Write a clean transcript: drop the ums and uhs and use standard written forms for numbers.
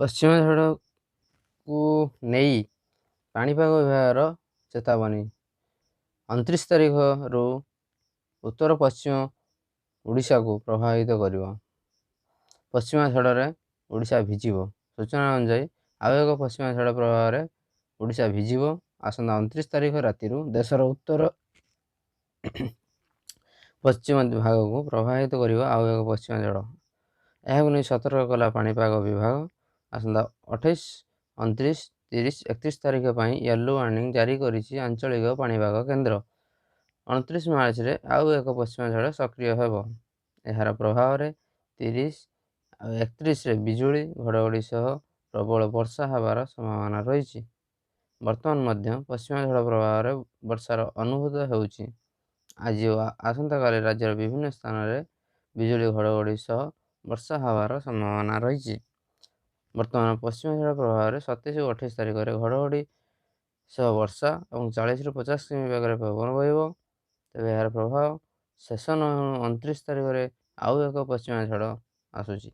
ପଶ୍ଚିମ ଝଡ଼କୁ ନେଇ ପାଣିପାଗ ବିଭାଗର ଚେତାବନୀ। 29 ତାରିଖରୁ ଉତ୍ତର ପଶ୍ଚିମ ଓଡ଼ିଶାକୁ ପ୍ରଭାବିତ କରିବ। ପଶ୍ଚିମା ଝଡ଼ରେ ଓଡ଼ିଶା ଭିଜିବ। ସୂଚନା ଅନୁଯାୟୀ ଆଉ ଏକ ପଶ୍ଚିମା ଝଡ଼ ପ୍ରଭାବରେ ଓଡ଼ିଶା ଭିଜିବ। ଆସନ୍ତା 29 ତାରିଖ ରାତିରୁ ଦେଶର ଉତ୍ତର ପଶ୍ଚିମ ଭାଗକୁ ପ୍ରଭାବିତ କରିବ ଆଉ ଏକ ପଶ୍ଚିମା ଝଡ଼। ଏହାକୁ ନେଇ ସତର୍କ କଲା ପାଣିପାଗ ବିଭାଗ। ଆସନ୍ତା 28, 29, 30, 31 ତାରିଖ ପାଇଁ ୟେଲୋ ୱାର୍ଣ୍ଣିଂ ଜାରି କରିଛି ଆଞ୍ଚଳିକ ପାଣିପାଗ କେନ୍ଦ୍ର। 29 ମାର୍ଚ୍ଚରେ ଆଉ ଏକ ପଶ୍ଚିମା ଝଡ଼ ସକ୍ରିୟ ହେବ। ଏହାର ପ୍ରଭାବରେ 30 ଆଉ 31ରେ ବିଜୁଳି ଘଡ଼ଘଡ଼ି ସହ ପ୍ରବଳ ବର୍ଷା ହେବାର ସମ୍ଭାବନା ରହିଛି। ବର୍ତ୍ତମାନ ମଧ୍ୟ ପଶ୍ଚିମା ଝଡ଼ ପ୍ରଭାବରେ ବର୍ଷାର ଅନୁଭୂତ ହେଉଛି। ଆଜି ଓ ଆସନ୍ତାକାଲି ରାଜ୍ୟର ବିଭିନ୍ନ ସ୍ଥାନରେ ବିଜୁଳି ଘଡ଼ଘଡ଼ି ସହ ବର୍ଷା ହେବାର ସମ୍ଭାବନା ରହିଛି। ବର୍ତ୍ତମାନ ପଶ୍ଚିମା ଝଡ଼ ପ୍ରଭାବରେ 27 ଓ 28 ତାରିଖରେ ଘଡ଼ଘଡ଼ି ସହ ବର୍ଷା ଏବଂ 40ରୁ 50 କିମି ବେଗରେ ପବନ ବହିବ। ତେବେ ଏହାର ପ୍ରଭାବ ଶେଷ ନ 29 ତାରିଖରେ ଆଉ ଏକ ପଶ୍ଚିମା ଝଡ଼ ଆସୁଛି।